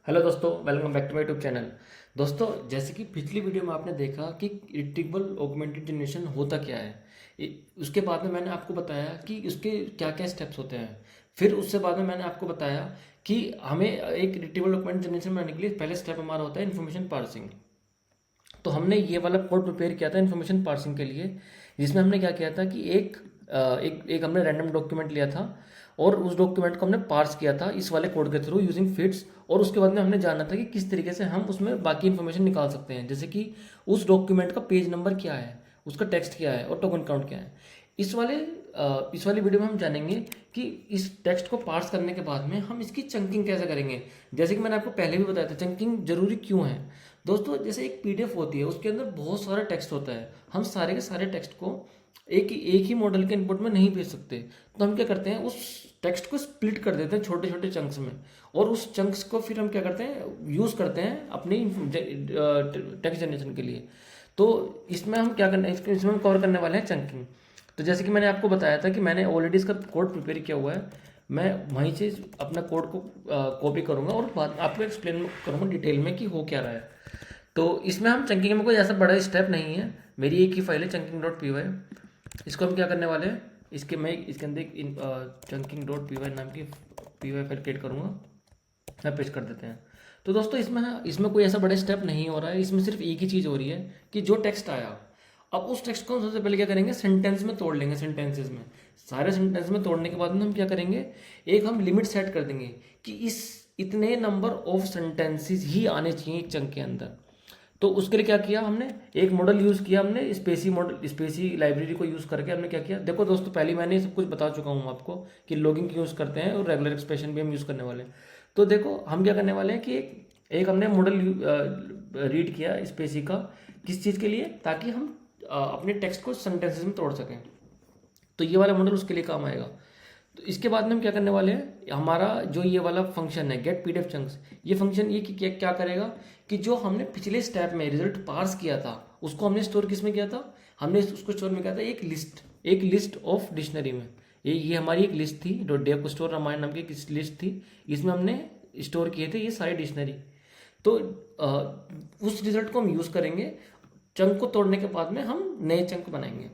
Hello दोस्तों, welcome back to my YouTube channel. दोस्तों, जैसे कि पिछली वीडियो में आपने देखा कि इरिट्रेबल ऑगमेंटेड जनरेशन होता क्या है। उसके बाद में मैंने आपको बताया कि उसके क्या क्या स्टेप्स होते हैं। फिर उससे बाद में मैंने आपको बताया कि हमें एक इरिट्रेबल ऑगमेंटेड जनरेशन बनाने के लिए पहले स्टेप हमारा होता है इन्फॉर्मेशन पार्सिंग। तो हमने ये वाला कोड प्रिपेयर किया था इन्फॉर्मेशन पार्सिंग के लिए, जिसमें हमने क्या किया था कि एक हमने रैंडम डॉक्यूमेंट लिया था और उस डॉक्यूमेंट को हमने पार्स किया था इस वाले कोड के थ्रू यूजिंग फिट्स। और उसके बाद में हमने जाना था कि किस तरीके से हम उसमें बाकी इन्फॉर्मेशन निकाल सकते हैं, जैसे कि उस डॉक्यूमेंट का पेज नंबर क्या है, उसका टेक्स्ट क्या है और टोकन काउंट क्या है। इस वाले इस वाली वीडियो में हम जानेंगे कि इस टेक्स्ट को पार्स करने के बाद में हम इसकी चंकिंग कैसे करेंगे। जैसे कि मैंने आपको पहले भी बताया था चंकिंग जरूरी क्यों है। दोस्तों, जैसे एक पीडीएफ होती है, उसके अंदर बहुत सारा टेक्स्ट होता है। हम सारे के सारे टेक्स्ट को एक ही मॉडल के इनपुट में नहीं भेज सकते। तो हम क्या करते हैं, उस टेक्स्ट को स्प्लिट कर देते हैं छोटे छोटे चंक्स में, और उस चंक्स को फिर हम क्या करते हैं, यूज़ करते हैं अपनी टेक्स्ट जनरेशन के लिए। तो इसमें हम क्या करना है, इसमें हम कवर करने वाले हैं चंकिंग। तो जैसे कि मैंने आपको बताया था कि मैंने ऑलरेडी इसका कोड प्रिपेयर किया हुआ है। मैं वहीं से अपना कोड को कॉपी करूंगा और बाद में आपको एक्सप्लेन करूंगा डिटेल में कि हो क्या रहा है। तो इसमें हम चंकिंग में कोई ऐसा बड़ा स्टेप नहीं है। मेरी एक ही फाइल है चंकिंग डॉट पी वाई। इसको हम क्या करने वाले हैं, इसके अंदर एक चंकिंग डॉट पी वाई नाम की पी वाई फाइल क्रिएट करूँगा। मैं पेस्ट कर देते हैं। तो दोस्तों, इसमें इसमें कोई ऐसा बड़ा स्टेप नहीं हो रहा है। इसमें सिर्फ एक ही चीज़ हो रही है कि जो टेक्स्ट आया, अब उस टेक्स्ट को हम सबसे पहले क्या करेंगे, सेंटेंस में तोड़ लेंगे। सेंटेंसेस में, सारे सेंटेंस में तोड़ने के बाद में हम क्या करेंगे, एक हम लिमिट सेट कर देंगे कि इस इतने नंबर ऑफ सेंटेंसेस ही आने चाहिए एक चंक के अंदर। तो उसके लिए क्या किया हमने, एक मॉडल यूज़ किया हमने, स्पेसी लाइब्रेरी को यूज़ करके हमने क्या किया। देखो दोस्तों, पहले मैंने सब कुछ बता चुका हूँ आपको कि लॉगिंग यूज़ करते हैं और रेगुलर एक्सप्रेशन भी हम यूज़ करने वाले हैं। तो देखो हम क्या करने वाले हैं कि एक हमने मॉडल रीड किया स्पेसी का, किस चीज़ के लिए, ताकि हम अपने टेक्स्ट को सेंटेंसेस में तोड़ सकें। तो ये वाला मॉडल उसके लिए काम आएगा। तो इसके बाद में हम क्या करने वाले हैं, हमारा जो ये वाला फंक्शन है गेट पीडीएफ चंक्स, ये फंक्शन ये क्या करेगा कि जो हमने पिछले स्टेप में रिजल्ट पार्स किया था उसको हमने स्टोर किस में किया था, हमने उसको स्टोर में किया था एक लिस्ट ऑफ डिक्शनरी में। ये हमारी एक लिस्ट थी, डेव स्टोर रामायण नाम की एक लिस्ट थी, इसमें हमने स्टोर किए थे ये सारे डिक्शनरी। तो उस रिजल्ट को हम यूज़ करेंगे। चंक को तोड़ने के बाद में हम नए चंक बनाएंगे,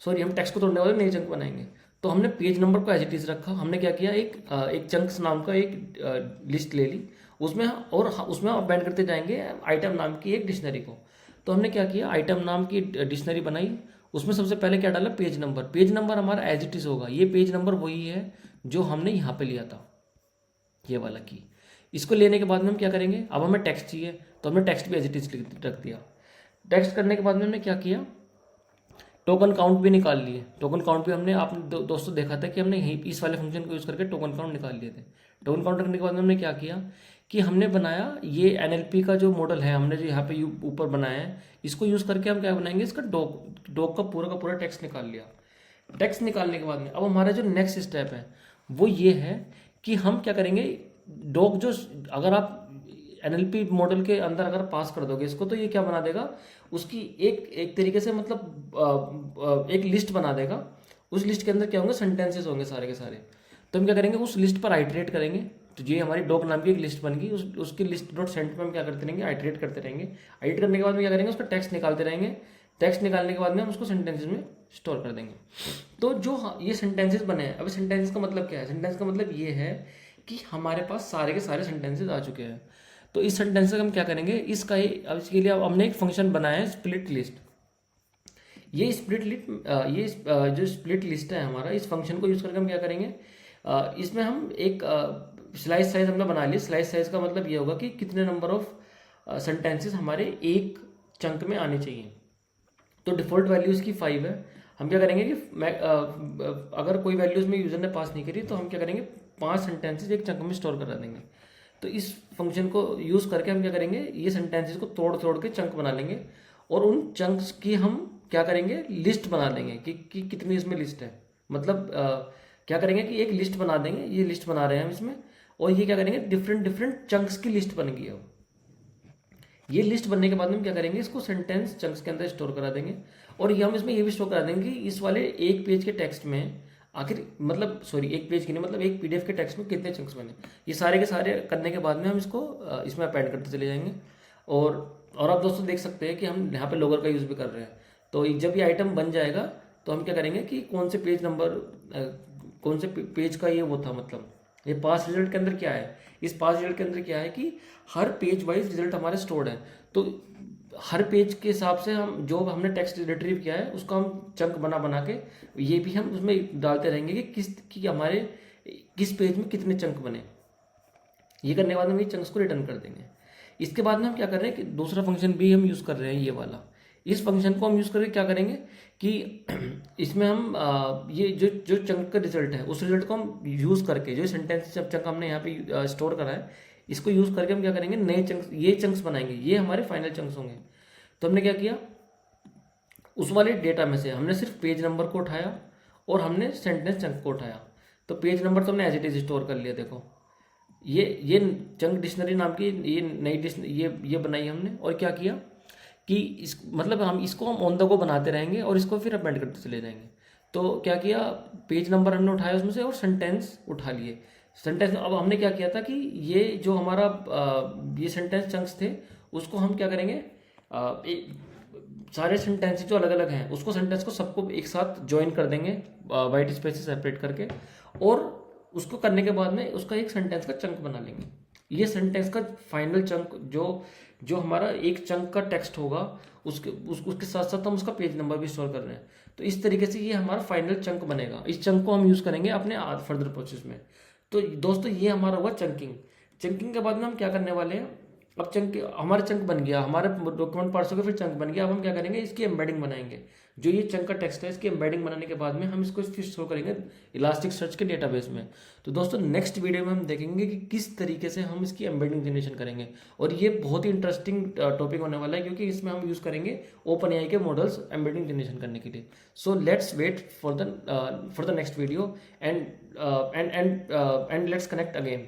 सॉरी हम टेक्स्ट को तोड़ने वाले नए चंक बनाएंगे। तो हमने पेज नंबर को एज इट इज रखा। हमने क्या किया, एक चंक्स नाम का एक लिस्ट ले ली, उसमें और उसमें आप बैंड करते जाएंगे आइटम नाम की एक डिक्शनरी को। तो हमने क्या किया, आइटम नाम की डिक्शनरी बनाई। उसमें सबसे पहले क्या डाला, पेज नंबर। पेज नंबर हमारा एज इट इज होगा, ये पेज नंबर वही है जो हमने यहाँ पे लिया था, ये वाला की। इसको लेने के बाद में हम क्या करेंगे, अब हमें टेक्स्ट चाहिए तो हमने टेक्स्ट भी एज इट इज रख दिया। टेक्स्ट करने के बाद में हमने क्या किया, टोकन काउंट भी निकाल लिए। टोकन काउंट भी हमने आपने दोस्तों देखा था कि हमने यहीं इस वाले फंक्शन को यूज़ करके टोकन काउंट निकाल लिए थे। टोकन काउंट करने के बाद हमने क्या किया कि हमने बनाया ये एनएलपी का जो मॉडल है, हमने जो यहाँ पे ऊपर बनाया है, इसको यूज़ करके हम क्या बनाएंगे, इसका डॉग का पूरा टेक्स्ट निकाल लिया। टेक्स्ट निकालने के बाद में अब हमारा जो नेक्स्ट स्टेप है वो ये है कि हम क्या करेंगे, डॉग जो, अगर आप एनएलपी मॉडल के अंदर अगर पास कर दोगे इसको, तो ये क्या बना देगा, उसकी एक एक तरीके से मतलब एक लिस्ट बना देगा। उस लिस्ट के अंदर क्या होंगे, सेंटेंसेस होंगे सारे के सारे। तो हम क्या करेंगे, उस लिस्ट पर आइटरेट करेंगे। तो ये हमारी डॉग नाम की एक लिस्ट बन गई, उसकी लिस्ट डॉट सेंट में हम क्या करते रहेंगे, आइटरेट करते रहेंगे। आइटरेट करने के बाद में क्या करेंगे, उसका टेक्स्ट निकालते रहेंगे। टेक्स्ट निकालने के बाद में हम उसको सेंटेंसेस में स्टोर कर देंगे। तो जो ये सेंटेंसेस बने हैं, अब सेंटेंसेस का मतलब क्या है, सेंटेंस का मतलब ये है कि हमारे पास सारे के सारे सेंटेंसेस आ चुके हैं। तो इस सेंटेंस से हम क्या करेंगे, अब इसके लिए अब हमने एक फंक्शन बनाया है स्प्लिट लिस्ट। ये स्प्लिट लिस्ट जो स्प्लिट लिस्ट है हमारा, इस फंक्शन को यूज करके हम क्या करेंगे, इसमें हम एक स्लाइस साइज हमने बना लिया। स्लाइस साइज का मतलब ये होगा कि कितने नंबर ऑफ सेंटेंसेस हमारे एक चंक में आने चाहिए। तो डिफ़ॉल्ट वैल्यू इसकी 5 है। हम क्या करेंगे कि अगर कोई वैल्यूज में यूजर ने पास नहीं करी तो हम क्या करेंगे, 5 सेंटेंसेस एक चंक में स्टोर करा देंगे। तो इस फंक्शन को यूज़ करके हम क्या करेंगे, ये सेंटेंसेस को तोड़ तोड़ के चंक बना लेंगे, और उन चंक्स की हम क्या करेंगे, लिस्ट बना देंगे कि कितनी इसमें लिस्ट है। मतलब क्या करेंगे कि एक लिस्ट बना देंगे, ये लिस्ट बना रहे हैं हम इसमें, और ये क्या करेंगे, डिफरेंट डिफरेंट चंक्स की लिस्ट बन गई अब। ये लिस्ट बनने के बाद में हम क्या करेंगे, इसको सेंटेंस चंक्स के अंदर स्टोर करा देंगे। और ये हम इसमें ये भी स्टोर करा देंगे कि इस वाले एक पेज के टेक्स्ट में आखिर मतलब सॉरी एक पेज की नहीं, मतलब एक पीडीएफ के टेक्स्ट में कितने चंक्स बने, ये सारे के सारे करने के बाद में हम इसको इसमें अपेंड करते चले जाएंगे। और आप दोस्तों देख सकते हैं कि हम यहाँ पे लोगर का यूज़ भी कर रहे हैं। तो जब ये आइटम बन जाएगा तो हम क्या करेंगे कि कौन से पेज नंबर, कौन से पेज का ये वो था, मतलब ये पास रिजल्ट के अंदर क्या है, इस पास रिजल्ट के अंदर क्या है कि हर पेज वाइज रिजल्ट हमारे स्टोर्ड है। तो हर पेज के हिसाब से हम जो हमने टेक्स्ट रिट्रीव किया है उसको हम चंक बना बना के ये भी हम उसमें डालते रहेंगे कि हमारे किस पेज में कितने चंक बने। ये करने के बाद हम ये चंक्स को रिटर्न कर देंगे। इसके बाद में हम क्या कर रहे हैं कि दूसरा फंक्शन भी हम यूज़ कर रहे हैं, ये वाला। इस फंक्शन को हम यूज़ करके क्या करेंगे कि इसमें हम ये जो जो चंक का रिजल्ट है उस रिजल्ट को हम यूज़ करके, जो सेंटेंस चंक हमने यहाँ पे स्टोर करा है, इसको यूज़ करके हम क्या करेंगे, नए चंक्स, ये चंक्स बनाएंगे, ये हमारे फाइनल चंक्स होंगे। तो हमने क्या किया, उस वाले डेटा में से हमने सिर्फ पेज नंबर को उठाया और हमने सेंटेंस चंक को उठाया। तो पेज नंबर तो हमने एज इट इज स्टोर कर लिया। देखो ये चंक डिक्शनरी नाम की ये नई डिक्शनरी ये बनाई हमने। और क्या किया कि इस मतलब हम ऑन द गो बनाते रहेंगे और इसको फिर अपेंड करते चले जाएंगे। तो क्या किया, पेज नंबर हमने उठाया उसमें से और सेंटेंस उठा लिए। सेंटेंस अब हमने क्या किया था कि ये जो हमारा ये सेंटेंस चंक्स थे उसको हम क्या करेंगे, सारे सेंटेंस जो अलग अलग हैं उसको सेंटेंस को सबको एक साथ ज्वाइन कर देंगे वाइट स्पेस से सेपरेट करके, और उसको करने के बाद में उसका एक सेंटेंस का चंक बना लेंगे। ये सेंटेंस का फाइनल चंक जो हमारा एक चंक का टेक्स्ट होगा उसके साथ साथ हम उसका पेज नंबर भी स्टोर कर रहे हैं। तो इस तरीके से ये हमारा फाइनल चंक बनेगा। इस चंक को हम यूज़ करेंगे अपने फर्दर प्रोसेस में। तो दोस्तों ये हमारा हुआ चंकिंग। चंकिंग के बाद में हम क्या करने वाले हैं, अब हमारा चंक बन गया, हमारे डॉक्यूमेंट पार्ट्स के फिर चंक बन गया। अब हम क्या करेंगे, इसकी एम्बेडिंग बनाएंगे। जो ये चंक का टेक्स्ट है इसकी एम्बेडिंग बनाने के बाद में हम इसको फिर शो करेंगे इलास्टिक सर्च के डेटाबेस में। तो दोस्तों नेक्स्ट वीडियो में हम देखेंगे कि किस तरीके से हम इसकी एम्बेडिंग जनरेशन करेंगे। और ये बहुत ही इंटरेस्टिंग टॉपिक होने वाला है क्योंकि इसमें हम यूज़ करेंगे ओपन एआई के मॉडल्स एम्बेडिंग जनरेशन करने के लिए। So let's wait for the next video and let's connect again.